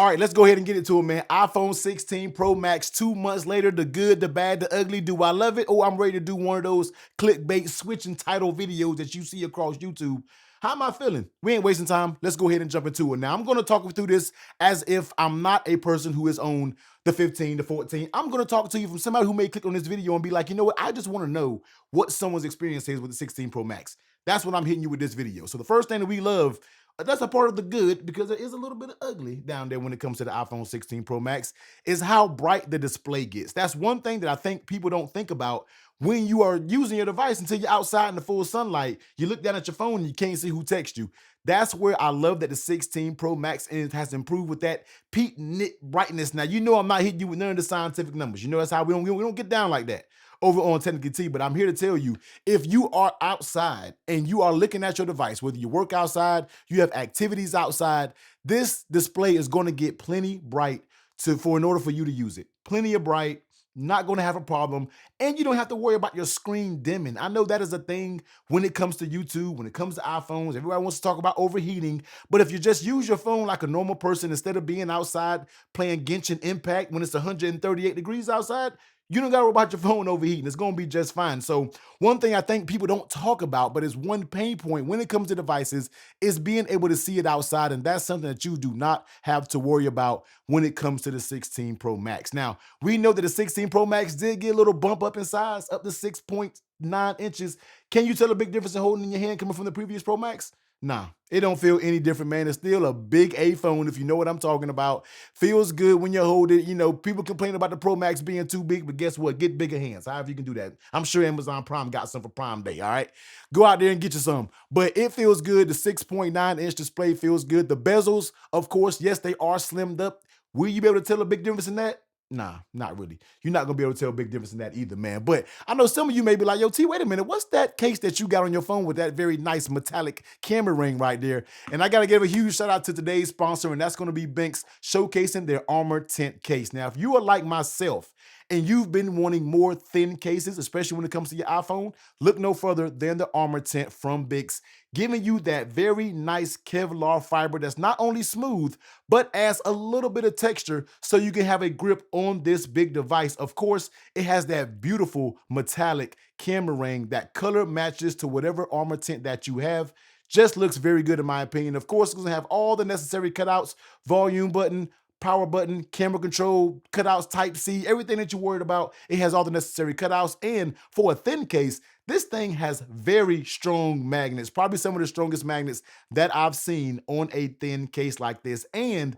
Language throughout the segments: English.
All right, let's go ahead and get into it, man. iPhone 16 Pro Max, 2 months later, the good, the bad, the ugly. Do I love it? Oh, I'm ready to do one of those clickbait switching title videos that you see across YouTube. How am I feeling? We ain't wasting time. Let's go ahead and jump into it. Now, I'm going to talk through this as if I'm not a person who has owned the 15, the 14. I'm going to talk to you from somebody who may click on this video and be like, you know what? I just want to know what someone's experience is with the 16 Pro Max. That's what I'm hitting you with this video. So the first thing that we love, that's a part of the good, because there is a little bit of ugly down there when it comes to the iPhone 16 Pro Max, is how bright the display gets. That's one thing that I think people don't think about when you are using your device until you're outside in the full sunlight. You look down at your phone and you can't see who texts you. That's where I love that the 16 Pro Max has improved with that peak nit brightness. Now, you know I'm not hitting you with none of the scientific numbers. You know that's how we don't get down like that over on Technically T, but I'm here to tell you, if you are outside and you are looking at your device, whether you work outside, you have activities outside, this display is going to get plenty bright in order for you to use it. Plenty of bright, not going to have a problem, and you don't have to worry about your screen dimming. I know that is a thing when it comes to YouTube, when it comes to iPhones. Everybody wants to talk about overheating, but if you just use your phone like a normal person instead of being outside playing Genshin Impact when it's 138 degrees outside, you don't got to worry about your phone overheating. It's going to be just fine. So one thing I think people don't talk about, but is one pain point when it comes to devices, is being able to see it outside. And that's something that you do not have to worry about when it comes to the 16 Pro Max. Now, we know that the 16 Pro Max did get a little bump up in size, up to 6.9 inches. Can you tell a big difference in holding in your hand coming from the previous Pro Max? Nah, it don't feel any different, man. It's still a big A phone, if you know what I'm talking about. Feels good when you hold it. You know, people complain about the Pro Max being too big, but guess what? Get bigger hands. However you can do that. I'm sure Amazon Prime got some for Prime Day, all right? Go out there and get you some. But it feels good. The 6.9-inch display feels good. The bezels, of course, yes, they are slimmed up. Will you be able to tell a big difference in that? Nah, not really. You're not gonna be able to tell a big difference in that either, man. But I know some of you may be like, yo, T, wait a minute. What's that case that you got on your phone with that very nice metallic camera ring right there? And I gotta give a huge shout out to today's sponsor, and that's gonna be Benks, showcasing their Armor Tint case. Now, if you are like myself and you've been wanting more thin cases, especially when it comes to your iPhone, look no further than the Armor Tint from Benks, giving you that very nice Kevlar fiber that's not only smooth, but adds a little bit of texture so you can have a grip on this big device. Of course, it has that beautiful metallic camera ring that color matches to whatever Armor Tint that you have. Just looks very good in my opinion. Of course, it's gonna have all the necessary cutouts, volume button, power button, camera control, cutouts, type C, everything that you're worried about. It has all the necessary cutouts. And for a thin case, this thing has very strong magnets, probably some of the strongest magnets that I've seen on a thin case like this. And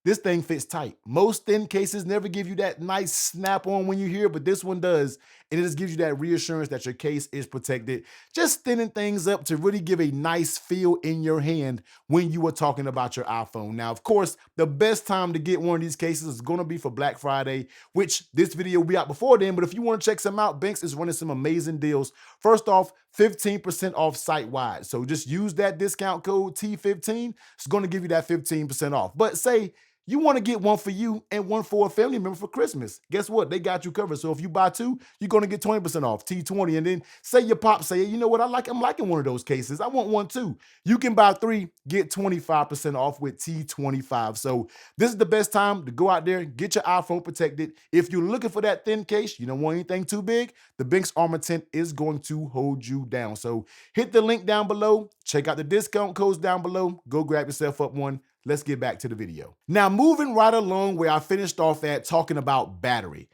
this thing fits tight. Most thin cases never give you that nice snap on when you hear it, but this one does. And it just gives you that reassurance that your case is protected. Just thinning things up to really give a nice feel in your hand when you are talking about your iPhone. Now, of course, the best time to get one of these cases is going to be for Black Friday, which this video will be out before then. But if you want to check some out, Benks is running some amazing deals. First off, 15% off site-wide. So just use that discount code T15. It's going to give you that 15% off. But say you want to get one for you and one for a family member for Christmas. Guess what? They got you covered. So if you buy two, you're going to get 20% off, T20. And then say your pop say, you know what? I'm liking one of those cases. I want one too. You can buy three, get 25% off with T25. So this is the best time to go out there, get your iPhone protected. If you're looking for that thin case, you don't want anything too big, the Benks Armor Tint is going to hold you down. So hit the link down below. Check out the discount codes down below. Go grab yourself up one. Let's get back to the video. Now, moving right along where I finished off at talking about battery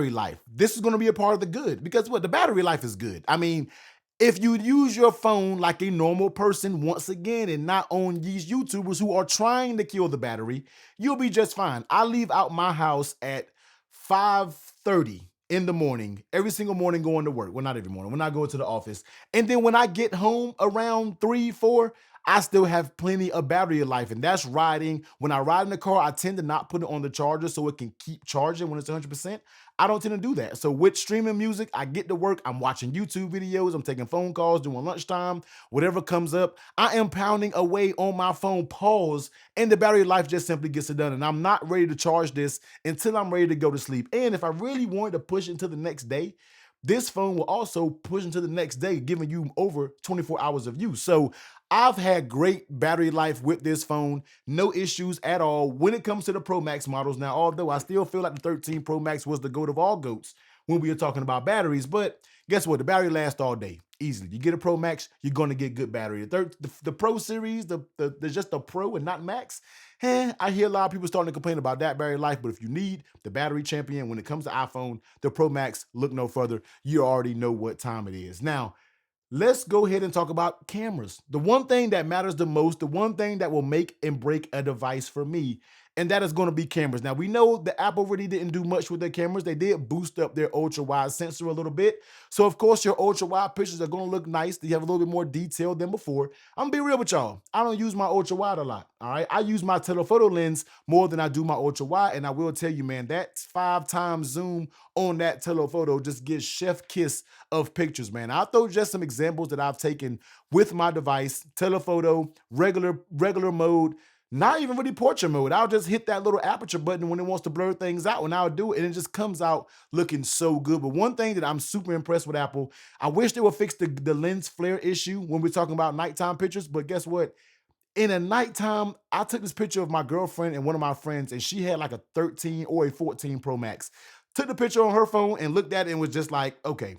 life. This is going to be a part of the good, because what? The battery life is good. I mean, if you use your phone like a normal person, once again, and not on these YouTubers who are trying to kill the battery, you'll be just fine. I leave out my house at 5:30 in the morning, every single morning going to work. Well, not every morning, when I go to the office. And then when I get home around 3, 4, I still have plenty of battery life, and that's riding. When I ride in the car, I tend to not put it on the charger so it can keep charging when it's 100%. I don't tend to do that. So with streaming music, I get to work, I'm watching YouTube videos, I'm taking phone calls during lunchtime, whatever comes up, I am pounding away on my phone, pause, and the battery life just simply gets it done. And I'm not ready to charge this until I'm ready to go to sleep. And if I really wanted to push into the next day, this phone will also push into the next day, giving you over 24 hours of use. So I've had great battery life with this phone, no issues at all when it comes to the Pro Max models. Now, although I still feel like the 13 Pro Max was the GOAT of all GOATs when we were talking about batteries, but guess what? The battery lasts all day easily. You get a Pro Max, you're going to get good battery. The Pro series, the just the Pro and not Max, I hear a lot of people starting to complain about that battery life, but if you need the battery champion when it comes to iPhone, the Pro Max, look no further. You already know what time it is. Now, let's go ahead and talk about cameras. The one thing that matters the most, the one thing that will make and break a device for me, and that is going to be cameras. Now, we know that Apple really didn't do much with their cameras. They did boost up their ultra wide sensor a little bit. So, of course, your ultra wide pictures are going to look nice. They have a little bit more detail than before. I'm going to be real with y'all. I don't use my ultra wide a lot. All right. I use my telephoto lens more than I do my ultra wide. And I will tell you, man, that 5 times zoom on that telephoto just gives chef kiss of pictures, man. I'll throw just some examples that I've taken with my device, telephoto, regular mode, not even really portrait mode. I'll just hit that little aperture button when it wants to blur things out, and I'll do it, and it just comes out looking so good. But one thing that I'm super impressed with Apple, I wish they would fix the lens flare issue when we're talking about nighttime pictures, but guess what? In a nighttime, I took this picture of my girlfriend and one of my friends, and she had like a 13 or a 14 Pro Max. Took the picture on her phone and looked at it and was just like, okay,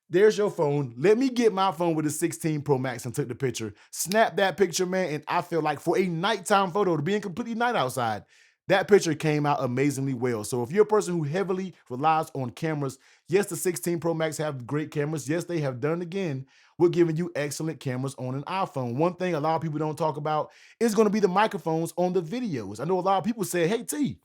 there's your phone. Let me get my phone with a 16 Pro Max and took the picture. Snap that picture, man. And I feel like for a nighttime photo, to being completely night outside, that picture came out amazingly well. So if you're a person who heavily relies on cameras, yes, the 16 Pro Max have great cameras. Yes, they have done again. We're giving you excellent cameras on an iPhone. One thing a lot of people don't talk about is going to be the microphones on the videos. I know a lot of people say, hey, T,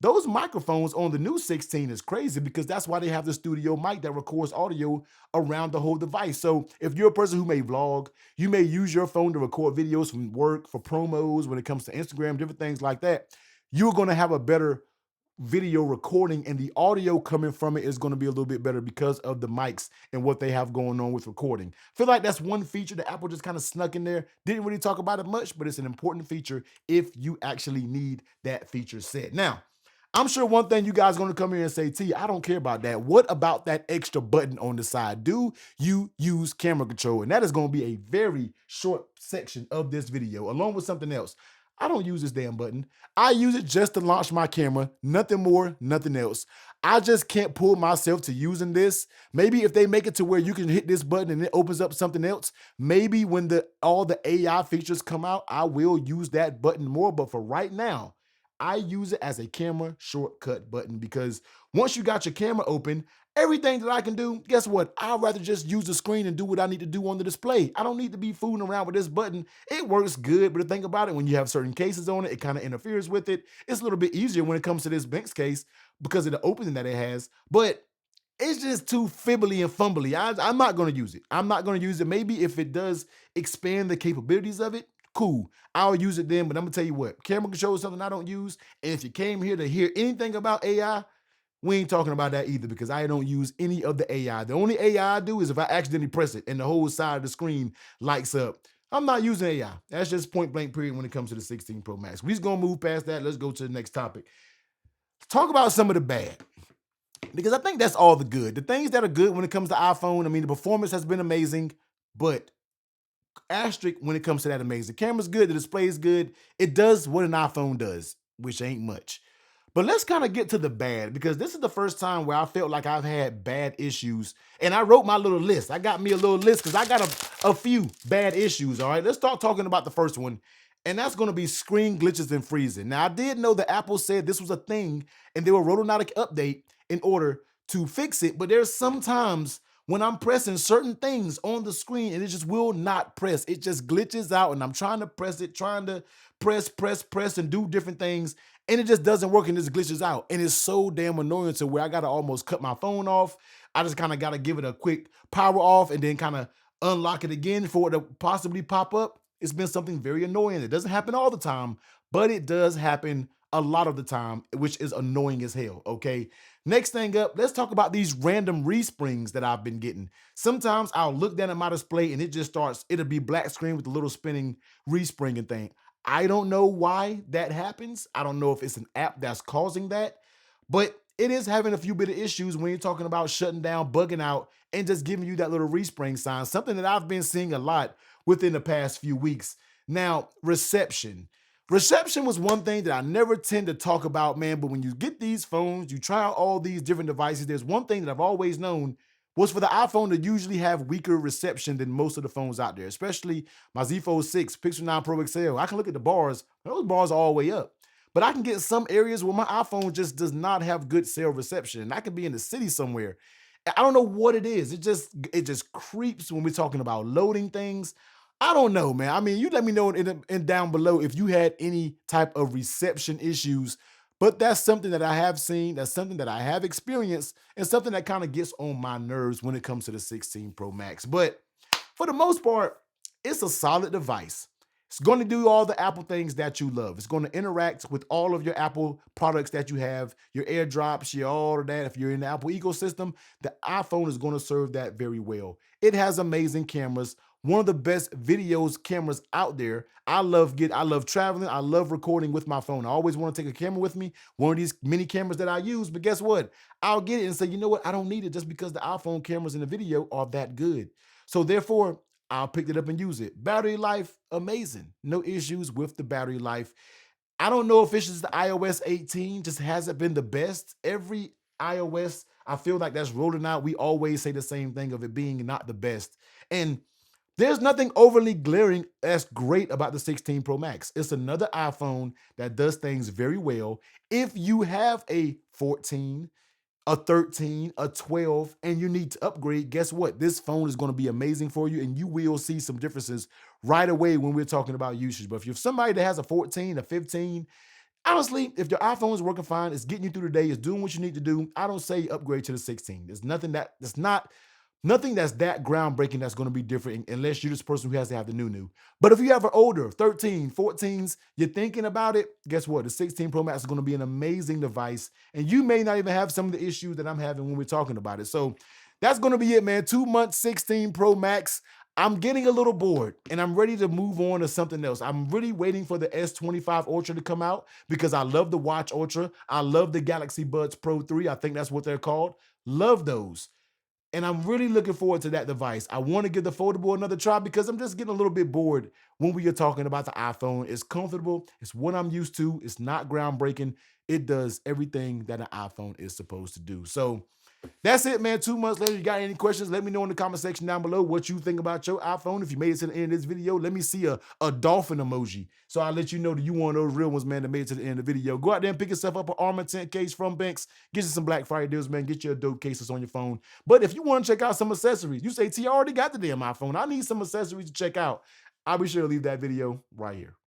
those microphones on the new 16 is crazy because that's why they have the studio mic that records audio around the whole device. So if you're a person who may vlog, you may use your phone to record videos from work, for promos, when it comes to Instagram, different things like that, you're going to have a better video recording, and the audio coming from it is going to be a little bit better because of the mics and what they have going on with recording. Feel like that's one feature that Apple just kind of snuck in there. Didn't really talk about it much, but it's an important feature if you actually need that feature set. Now, I'm sure one thing you guys are going to come here and say, T, I don't care about that. What about that extra button on the side? Do you use camera control? And that is going to be a very short section of this video, along with something else. I don't use this damn button. I use it just to launch my camera. Nothing more, nothing else. I just can't pull myself to using this. Maybe if they make it to where you can hit this button and it opens up something else, maybe when all the AI features come out, I will use that button more. But for right now, I use it as a camera shortcut button because once you got your camera open, everything that I can do, guess what? I'd rather just use the screen and do what I need to do on the display. I don't need to be fooling around with this button. It works good, but the thing about it, when you have certain cases on it, it kind of interferes with it. It's a little bit easier when it comes to this Benks case because of the opening that it has, but it's just too fibbly and fumbly. I'm not going to use it. I'm not going to use it. Maybe if it does expand the capabilities of it, cool. I'll use it then, but I'm going to tell you what, camera control is something I don't use. And if you came here to hear anything about AI, we ain't talking about that either because I don't use any of the AI. The only AI I do is if I accidentally press it and the whole side of the screen lights up. I'm not using AI. That's just point blank period when it comes to the 16 Pro Max. We're just going to move past that. Let's go to the next topic. Talk about some of the bad, because I think that's all the good. The things that are good when it comes to iPhone, I mean, the performance has been amazing, but asterisk when it comes to that amazing. The camera's good, the display is good. It does what an iPhone does, which ain't much. But let's kind of get to the bad, because this is the first time where I felt like I've had bad issues. And I wrote my little list. I got me a little list because I got a few bad issues, all right? Let's start talking about the first one, and that's going to be screen glitches and freezing. Now, I did know that Apple said this was a thing, and they were rolling out an update in order to fix it, but there's sometimes when I'm pressing certain things on the screen and it just will not press. It just glitches out and I'm trying to press it, trying to press and do different things, and it just doesn't work and it just glitches out. And it's so damn annoying to where I got to almost cut my phone off. I just kind of got to give it a quick power off and then kind of unlock it again for it to possibly pop up. It's been something very annoying. It doesn't happen all the time, but it does happen a lot of the time, which is annoying as hell, okay? Next thing up, let's talk about these random resprings that I've been getting. Sometimes I'll look down at my display and it just starts, it'll be black screen with a little spinning respringing thing. I don't know why that happens. I don't know if it's an app that's causing that, but it is having a few bit of issues when you're talking about shutting down, bugging out, and just giving you that little respring sign. Something that I've been seeing a lot within the past few weeks. Now, reception. Reception was one thing that I never tend to talk about, man. But when you get these phones, you try out all these different devices. There's one thing that I've always known was for the iPhone to usually have weaker reception than most of the phones out there, especially my Z Fold 6, Pixel 9 Pro XL. I can look at the bars, those bars are all the way up. But I can get some areas where my iPhone just does not have good cell reception. And I could be in the city somewhere. I don't know what it is. It just creeps when we're talking about loading things. I don't know, man. I mean, you let me know in down below if you had any type of reception issues. But that's something that I have seen. That's something that I have experienced, and something that kind of gets on my nerves when it comes to the 16 Pro Max. But for the most part, it's a solid device. It's going to do all the Apple things that you love. It's going to interact with all of your Apple products that you have, your AirDrops, your all of that. If you're in the Apple ecosystem, the iPhone is going to serve that very well. It has amazing cameras, one of the best videos cameras out there. I love traveling. I love recording with my phone. I always want to take a camera with me, one of these mini cameras that I use. But guess what? I'll get it and say, you know what? I don't need it just because the iPhone cameras in the video are that good. So therefore, I'll pick it up and use it. Battery life, amazing. No issues with the battery life. I don't know if it's just the iOS 18 just hasn't been the best. Every iOS, I feel like that's rolling out. We always say the same thing of it being not the best. And there's nothing overly glaring that's great about the 16 Pro Max. It's another iPhone that does things very well. If you have a 14, a 13, a 12, and you need to upgrade, guess what? This phone is going to be amazing for you, and you will see some differences right away when we're talking about usage. But if you're somebody that has a 14, a 15, honestly, if your iPhone is working fine, it's getting you through the day, it's doing what you need to do, I don't say upgrade to the 16. There's nothing that's that groundbreaking that's going to be different unless you're this person who has to have the new. But if you have an older 13, 14s, you're thinking about it, guess what? The 16 Pro Max is going to be an amazing device. And you may not even have some of the issues that I'm having when we're talking about it. So that's going to be it, man. 2 months, 16 Pro Max. I'm getting a little bored and I'm ready to move on to something else. I'm really waiting for the S25 Ultra to come out because I love the Watch Ultra. I love the Galaxy Buds Pro 3. I think that's what they're called. Love those. And I'm really looking forward to that device. I want to give the foldable another try because I'm just getting a little bit bored when we are talking about the iPhone. It's comfortable. It's what I'm used to. It's not groundbreaking. It does everything that an iPhone is supposed to do. So that's it, man. 2 months later, you got any questions? Let me know in the comment section down below what you think about your iPhone. If you made it to the end of this video, let me see a dolphin emoji. So I'll let you know that you one of those real ones, man, that made it to the end of the video. Go out there and pick yourself up an Armor Tint case from Benks. Get you some Black Friday deals, man. Get you a dope case that's on your phone. But if you want to check out some accessories, you say, T, I already got the damn iPhone. I need some accessories to check out. I'll be sure to leave that video right here.